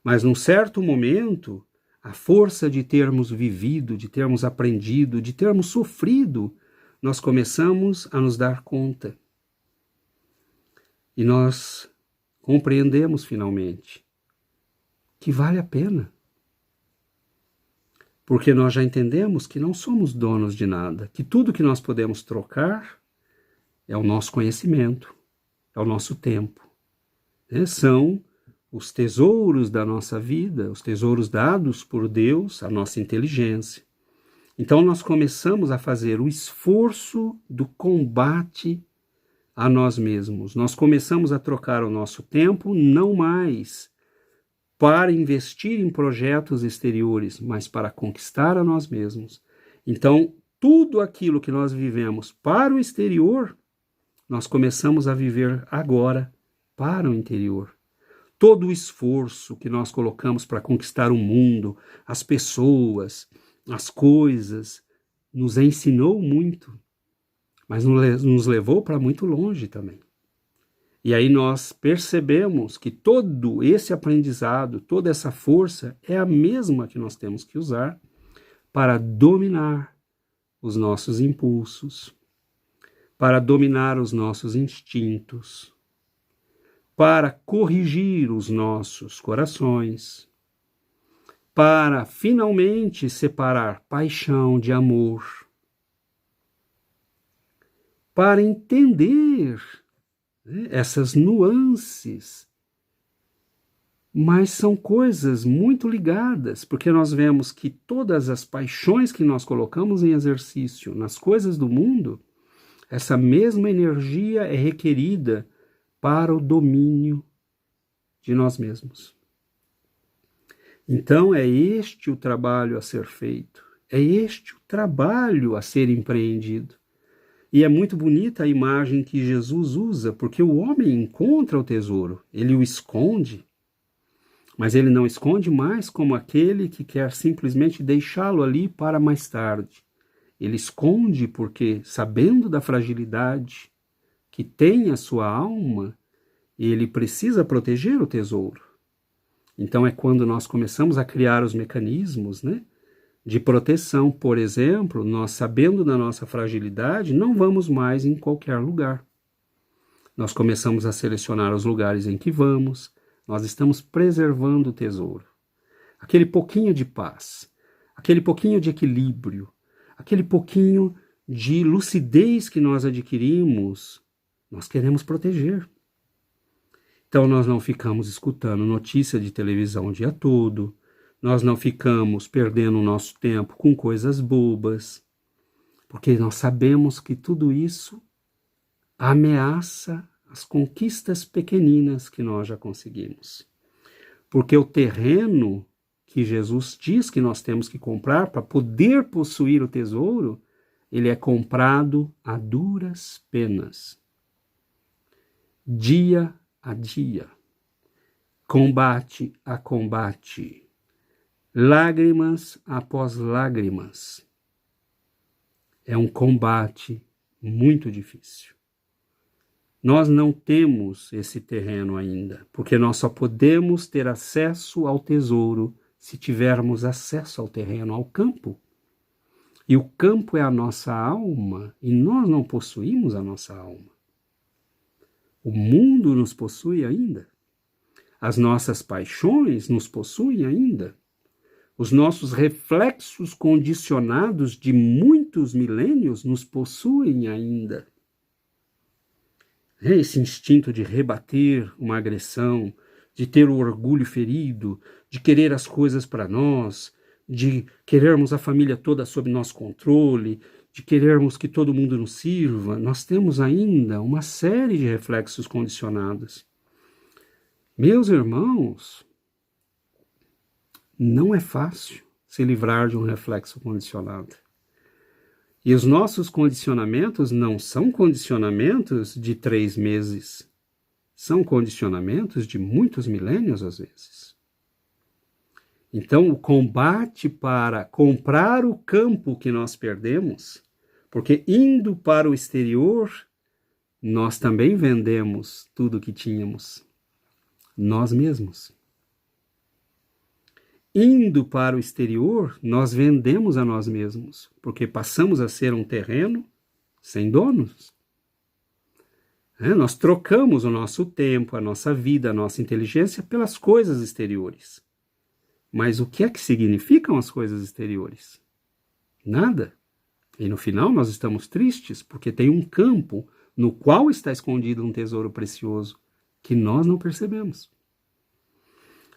mas num certo momento, a força de termos vivido, de termos aprendido, de termos sofrido, nós começamos a nos dar conta. E nós compreendemos finalmente que vale a pena. Porque nós já entendemos que não somos donos de nada, que tudo que nós podemos trocar é o nosso conhecimento, é o nosso tempo. São os tesouros da nossa vida, os tesouros dados por Deus, a nossa inteligência. Então nós começamos a fazer o esforço do combate a nós mesmos. Nós começamos a trocar o nosso tempo, não mais para investir em projetos exteriores, mas para conquistar a nós mesmos. Então, tudo aquilo que nós vivemos para o exterior, nós começamos a viver agora para o interior. Todo o esforço que nós colocamos para conquistar o mundo, as pessoas, as coisas, nos ensinou muito, mas nos levou para muito longe também. E aí nós percebemos que todo esse aprendizado, toda essa força é a mesma que nós temos que usar para dominar os nossos impulsos, para dominar os nossos instintos, para corrigir os nossos corações, para finalmente separar paixão de amor, para entender essas nuances Mas são coisas muito ligadas, porque nós vemos que todas as paixões que nós colocamos em exercício nas coisas do mundo, essa mesma energia é requerida para o domínio de nós mesmos. Então é este o trabalho a ser feito, é este o trabalho a ser empreendido. E é muito bonita a imagem que Jesus usa, porque o homem encontra o tesouro, ele o esconde, mas ele não esconde mais como aquele que quer simplesmente deixá-lo ali para mais tarde. Ele esconde porque, sabendo da fragilidade que tem a sua alma, ele precisa proteger o tesouro. Então é quando nós começamos a criar os mecanismos, né, de proteção. Por exemplo, nós sabendo da nossa fragilidade, não vamos mais em qualquer lugar. Nós começamos a selecionar os lugares em que vamos, nós estamos preservando o tesouro. Aquele pouquinho de paz, aquele pouquinho de equilíbrio, aquele pouquinho de lucidez que nós adquirimos, nós queremos proteger. Então nós não ficamos escutando notícia de televisão o dia todo, nós não ficamos perdendo o nosso tempo com coisas bobas, porque nós sabemos que tudo isso ameaça as conquistas pequeninas que nós já conseguimos. Porque o terreno que Jesus diz que nós temos que comprar para poder possuir o tesouro, ele é comprado a duras penas. Dia a dia, combate a combate, lágrimas após lágrimas. É um combate muito difícil. Nós não temos esse terreno ainda, porque nós só podemos ter acesso ao tesouro se tivermos acesso ao terreno, ao campo. E o campo é a nossa alma, e nós não possuímos a nossa alma. O mundo nos possui ainda. As nossas paixões nos possuem ainda. Os nossos reflexos condicionados de muitos milênios nos possuem ainda. Esse instinto de rebater uma agressão, de ter o orgulho ferido, de querer as coisas para nós, de querermos a família toda sob nosso controle, de querermos que todo mundo nos sirva, nós temos ainda uma série de reflexos condicionados. Meus irmãos, não é fácil se livrar de um reflexo condicionado. E os nossos condicionamentos não são condicionamentos de 3 meses. São condicionamentos de muitos milênios, às vezes. Então, o combate para comprar o campo que nós perdemos, porque indo para o exterior, nós também vendemos tudo que tínhamos, nós mesmos. Indo para o exterior, nós vendemos a nós mesmos, porque passamos a ser um terreno sem donos. Nós trocamos o nosso tempo, a nossa vida, a nossa inteligência pelas coisas exteriores. Mas o que é que significam as coisas exteriores? Nada. E no final nós estamos tristes porque tem um campo no qual está escondido um tesouro precioso que nós não percebemos.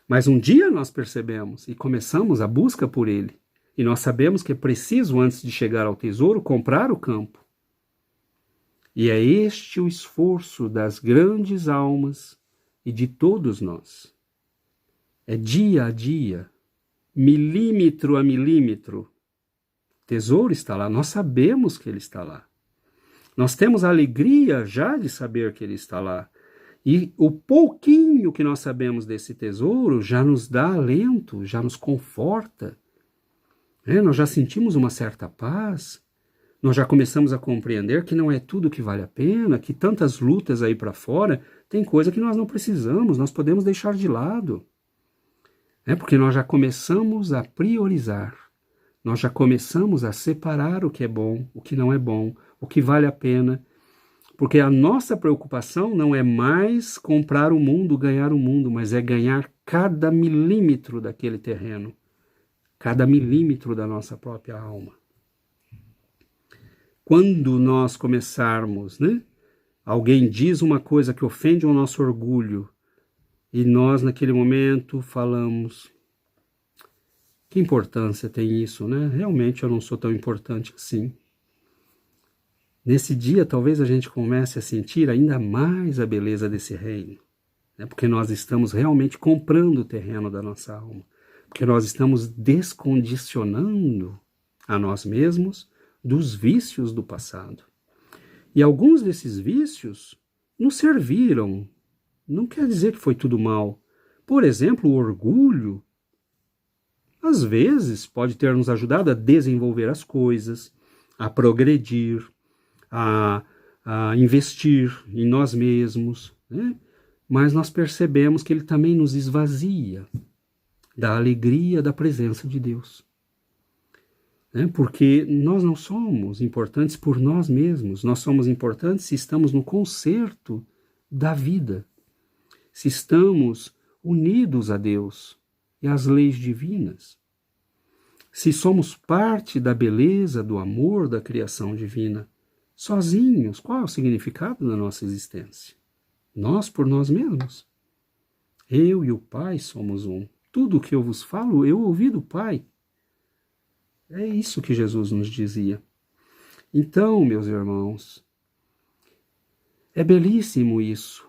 Mas um dia nós percebemos e começamos a busca por ele. E nós sabemos que é preciso, antes de chegar ao tesouro, comprar o campo. E é este o esforço das grandes almas e de todos nós. É dia a dia, milímetro a milímetro. O tesouro está lá, nós sabemos que ele está lá. Nós temos a alegria já de saber que ele está lá. E o pouquinho que nós sabemos desse tesouro já nos dá alento, já nos conforta. Nós já sentimos uma certa paz. Nós já começamos a compreender que não é tudo que vale a pena, que tantas lutas aí para fora, tem coisa que nós não precisamos, nós podemos deixar de lado. Porque nós já começamos a priorizar. Nós já começamos a separar o que é bom, o que não é bom, o que vale a pena. Porque a nossa preocupação não é mais comprar o mundo, ganhar o mundo, mas é ganhar cada milímetro daquele terreno, cada milímetro da nossa própria alma. Quando nós começarmos, alguém diz uma coisa que ofende o nosso orgulho, E nós, naquele momento, falamos: que importância tem isso, né? Realmente eu não sou tão importante assim. Nesse dia, talvez a gente comece a sentir ainda mais a beleza desse reino, né? Porque nós estamos realmente comprando o terreno da nossa alma, porque nós estamos descondicionando a nós mesmos dos vícios do passado. E alguns desses vícios nos serviram. Não quer dizer que foi tudo mal. Por exemplo, o orgulho, às vezes, pode ter nos ajudado a desenvolver as coisas, a progredir, a investir em nós mesmos, né? Mas nós percebemos que ele também nos esvazia da alegria da presença de Deus. Né? Porque nós não somos importantes por nós mesmos, nós somos importantes se estamos no concerto da vida, se estamos unidos a Deus e às leis divinas, se somos parte da beleza, do amor da criação divina. Sozinhos, qual é o significado da nossa existência? Nós por nós mesmos. Eu e o Pai somos um. Tudo o que eu vos falo, eu ouvi do Pai. É isso que Jesus nos dizia. Então, meus irmãos, é belíssimo isso,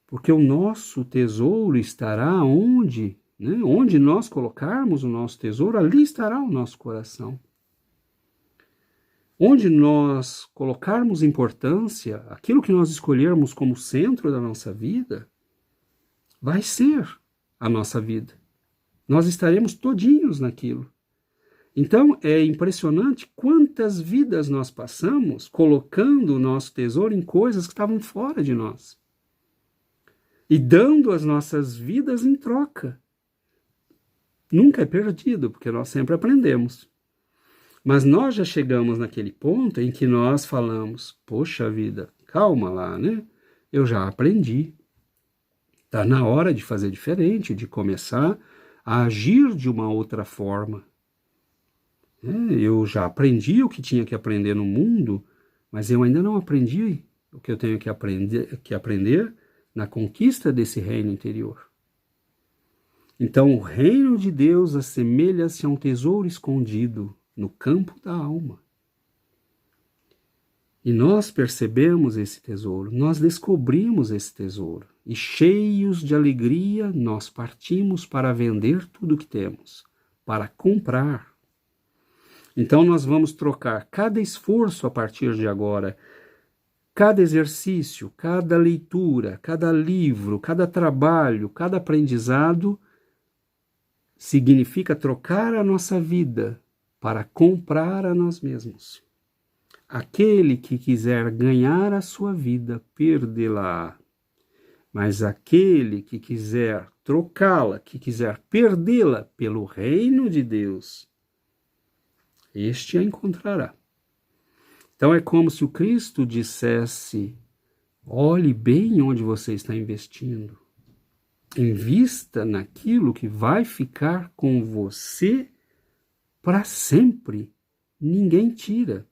porque o nosso tesouro estará onde, né? Onde nós colocarmos o nosso tesouro, ali estará o nosso coração. Onde nós colocarmos importância, aquilo que nós escolhermos como centro da nossa vida, vai ser a nossa vida. Nós estaremos todinhos naquilo. Então, é impressionante quantas vidas nós passamos colocando o nosso tesouro em coisas que estavam fora de nós. E dando as nossas vidas em troca. Nunca é perdido, porque nós sempre aprendemos. Mas nós já chegamos naquele ponto em que nós falamos: poxa vida, calma lá, né? Eu já aprendi. Está na hora de fazer diferente, de começar a agir de uma outra forma. Eu já aprendi o que tinha que aprender no mundo, mas eu ainda não aprendi o que eu tenho que aprender na conquista desse reino interior. Então, o reino de Deus assemelha-se a um tesouro escondido no campo da alma. E nós percebemos esse tesouro, nós descobrimos esse tesouro. E cheios de alegria, nós partimos para vender tudo o que temos, para comprar. Então nós vamos trocar cada esforço a partir de agora, cada exercício, cada leitura, cada livro, cada trabalho, cada aprendizado, significa trocar a nossa vida para comprar a nós mesmos. Aquele que quiser ganhar a sua vida, perdê-la. Mas aquele que quiser trocá-la, que quiser perdê-la pelo reino de Deus, este a encontrará. Então é como se o Cristo dissesse: olhe bem onde você está investindo. Invista naquilo que vai ficar com você para sempre. Ninguém tira.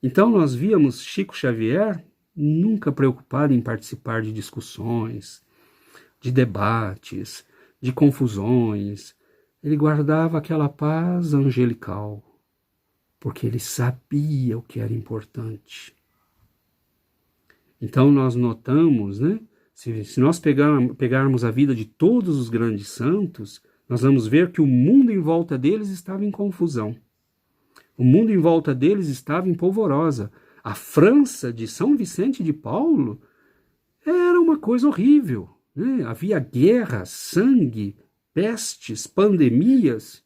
Então nós víamos Chico Xavier nunca preocupado em participar de discussões, de debates, de confusões. Ele guardava aquela paz angelical, porque ele sabia o que era importante. Então nós notamos, né? Se nós pegarmos a vida de todos os grandes santos, nós vamos ver que o mundo em volta deles estava em confusão. O mundo em volta deles estava em polvorosa. A França de São Vicente de Paulo era uma coisa horrível, né? Havia guerra, sangue, pestes, pandemias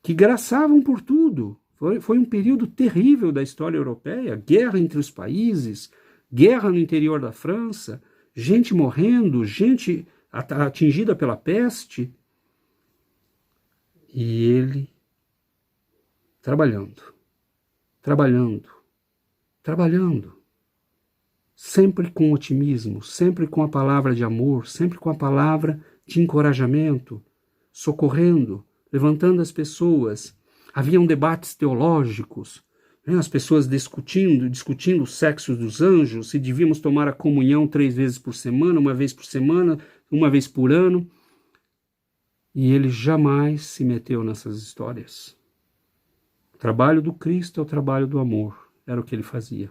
que graçavam por tudo. Foi um período terrível da história europeia, guerra entre os países, guerra no interior da França, gente morrendo, gente atingida pela peste. E ele trabalhando, sempre com otimismo, sempre com a palavra de amor, sempre com a palavra de encorajamento, socorrendo, levantando as pessoas. Haviam debates teológicos, né? As pessoas discutindo o sexo dos anjos, se devíamos tomar a comunhão 3 vezes por semana, 1 vez por semana, uma vez por ano. E ele jamais se meteu nessas histórias. O trabalho do Cristo é o trabalho do amor, era o que ele fazia.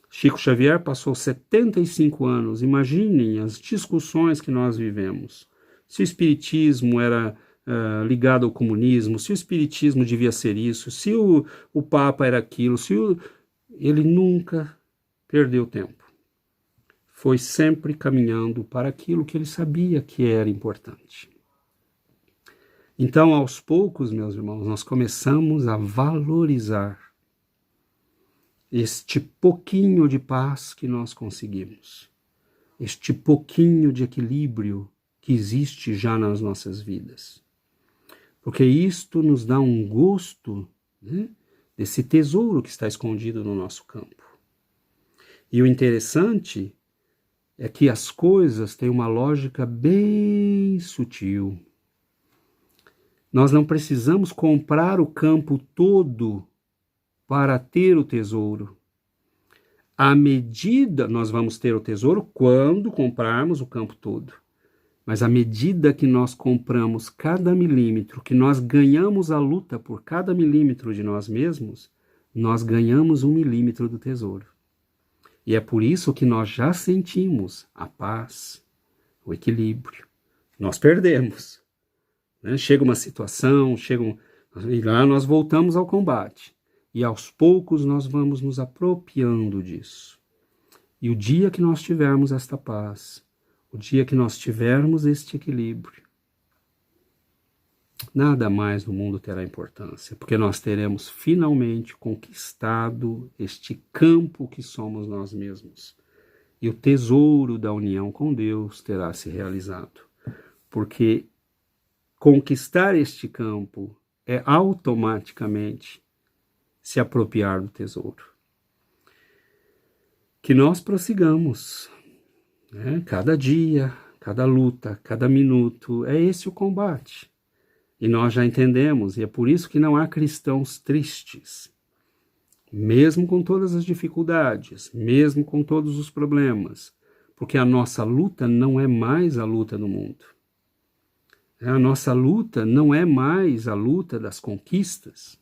Chico Xavier passou 75 anos, imaginem as discussões que nós vivemos. Se o espiritismo era ligado ao comunismo, se o espiritismo devia ser isso, se o Papa era aquilo, ele nunca perdeu tempo. Foi sempre caminhando para aquilo que ele sabia que era importante. Então, aos poucos, meus irmãos, nós começamos a valorizar este pouquinho de paz que nós conseguimos, este pouquinho de equilíbrio que existe já nas nossas vidas. Porque isto nos dá um gosto, né, desse tesouro que está escondido no nosso campo. E o interessante é que as coisas têm uma lógica bem sutil. Nós não precisamos comprar o campo todo para ter o tesouro. À medida, nós vamos ter o tesouro quando comprarmos o campo todo. Mas à medida que nós compramos cada milímetro, que nós ganhamos a luta por cada milímetro de nós mesmos, nós ganhamos 1 milímetro do tesouro. E é por isso que nós já sentimos a paz, o equilíbrio. Nós perdemos. Chega uma situação, e lá nós voltamos ao combate. E aos poucos nós vamos nos apropriando disso. E o dia que nós tivermos esta paz, o dia que nós tivermos este equilíbrio, nada mais no mundo terá importância, porque nós teremos finalmente conquistado este campo que somos nós mesmos. E o tesouro da união com Deus terá se realizado. Porque conquistar este campo é automaticamente se apropriar do tesouro. Que nós prossigamos, cada dia, cada luta, cada minuto, é esse o combate. E nós já entendemos, e é por isso que não há cristãos tristes. Mesmo com todas as dificuldades, mesmo com todos os problemas, porque a nossa luta não é mais a luta do mundo. A nossa luta não é mais a luta das conquistas.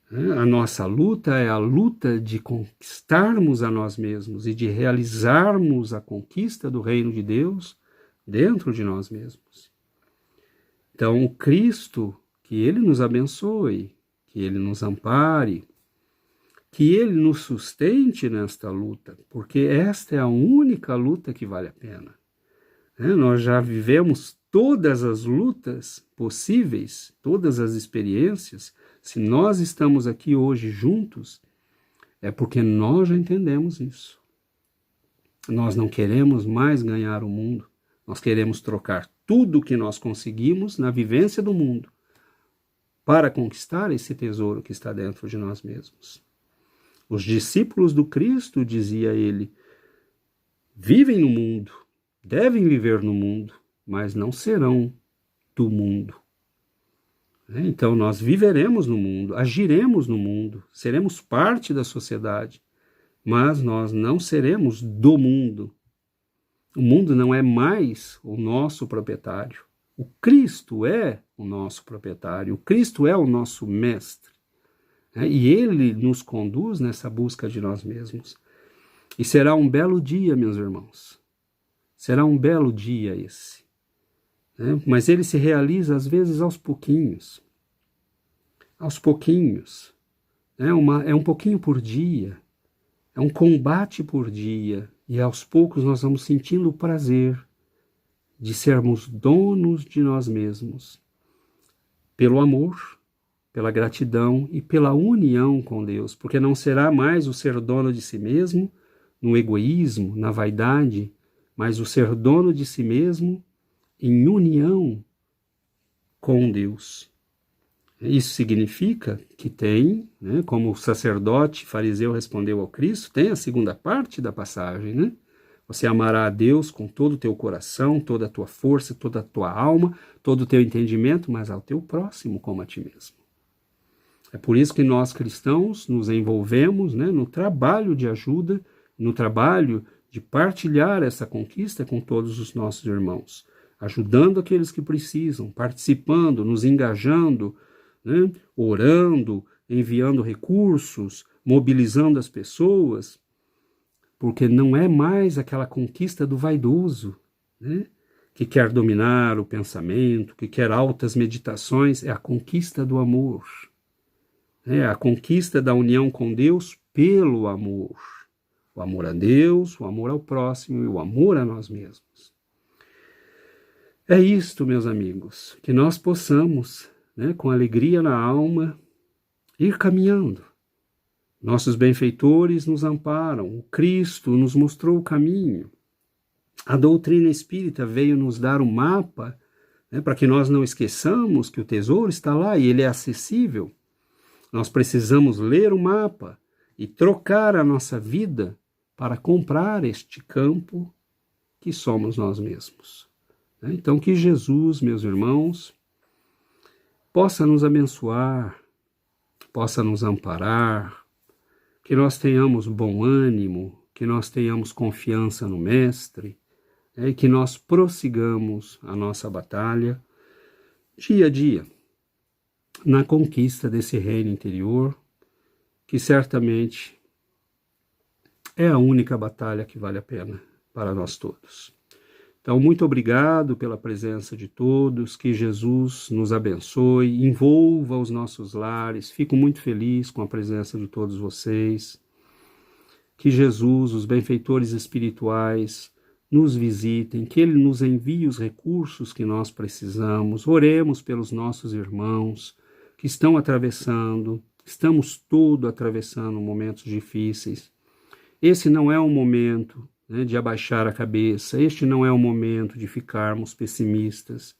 A nossa luta é a luta de conquistarmos a nós mesmos e de realizarmos a conquista do reino de Deus dentro de nós mesmos. Então, o Cristo, que Ele nos abençoe, que Ele nos ampare, que Ele nos sustente nesta luta, porque esta é a única luta que vale a pena. Nós já vivemos todas as lutas possíveis, todas as experiências. Se nós estamos aqui hoje juntos, é porque nós já entendemos isso. Nós não queremos mais ganhar o mundo, nós queremos trocar tudo o que nós conseguimos na vivência do mundo para conquistar esse tesouro que está dentro de nós mesmos. Os discípulos do Cristo, dizia ele, vivem no mundo, devem viver no mundo, mas não serão do mundo. Então nós viveremos no mundo, agiremos no mundo, seremos parte da sociedade, mas nós não seremos do mundo. O mundo não é mais o nosso proprietário. O Cristo é o nosso proprietário, o Cristo é o nosso mestre. E Ele nos conduz nessa busca de nós mesmos. E será um belo dia, meus irmãos. Será um belo dia esse. Mas ele se realiza às vezes aos pouquinhos. Aos pouquinhos. É um pouquinho por dia. É um combate por dia. E aos poucos nós vamos sentindo o prazer de sermos donos de nós mesmos. Pelo amor, pela gratidão e pela união com Deus. Porque não será mais o ser dono de si mesmo, no egoísmo, na vaidade, mas o ser dono de si mesmo em união com Deus. Isso significa que tem, como o sacerdote fariseu respondeu ao Cristo, tem a segunda parte da passagem, Você amará a Deus com todo o teu coração, toda a tua força, toda a tua alma, todo o teu entendimento, mas ao teu próximo como a ti mesmo. É por isso que nós cristãos nos envolvemos no trabalho de ajuda, no trabalho de partilhar essa conquista com todos os nossos irmãos, ajudando aqueles que precisam, participando, nos engajando, né? Orando, enviando recursos, mobilizando as pessoas, porque não é mais aquela conquista do vaidoso, né? Que quer dominar o pensamento, que quer altas meditações, é a conquista do amor, é a conquista da união com Deus pelo amor. O amor a Deus, o amor ao próximo e o amor a nós mesmos. É isto, meus amigos, que nós possamos, né, com alegria na alma, ir caminhando. Nossos benfeitores nos amparam, o Cristo nos mostrou o caminho. A doutrina espírita veio nos dar um mapa, né, para que nós não esqueçamos que o tesouro está lá e ele é acessível. Nós precisamos ler o mapa e trocar a nossa vida para comprar este campo que somos nós mesmos. Então, que Jesus, meus irmãos, possa nos abençoar, possa nos amparar, que nós tenhamos bom ânimo, que nós tenhamos confiança no Mestre, e que nós prossigamos a nossa batalha dia a dia, na conquista desse reino interior, que certamente é a única batalha que vale a pena para nós todos. Então, muito obrigado pela presença de todos, que Jesus nos abençoe, envolva os nossos lares, fico muito feliz com a presença de todos vocês, que Jesus, os benfeitores espirituais, nos visitem, que Ele nos envie os recursos que nós precisamos, oremos pelos nossos irmãos que estão atravessando, estamos todos atravessando momentos difíceis. Esse não é um momento, né, de abaixar a cabeça, este não é o momento de ficarmos pessimistas,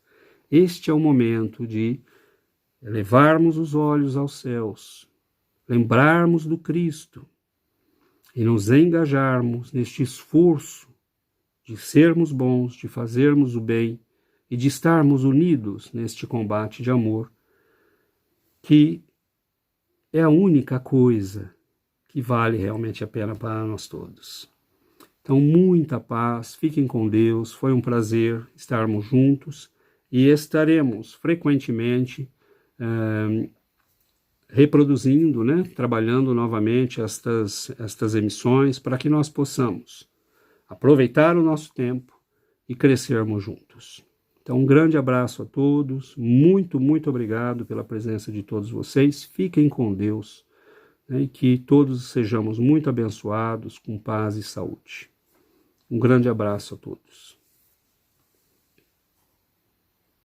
este é o momento de elevarmos os olhos aos céus, lembrarmos do Cristo e nos engajarmos neste esforço de sermos bons, de fazermos o bem e de estarmos unidos neste combate de amor, que é a única coisa que vale realmente a pena para nós todos. Então, muita paz, fiquem com Deus, foi um prazer estarmos juntos e estaremos frequentemente reproduzindo, né, trabalhando novamente estas emissões para que nós possamos aproveitar o nosso tempo e crescermos juntos. Então, um grande abraço a todos, muito, muito obrigado pela presença de todos vocês, fiquem com Deus, né, e que todos sejamos muito abençoados, com paz e saúde. Um grande abraço a todos.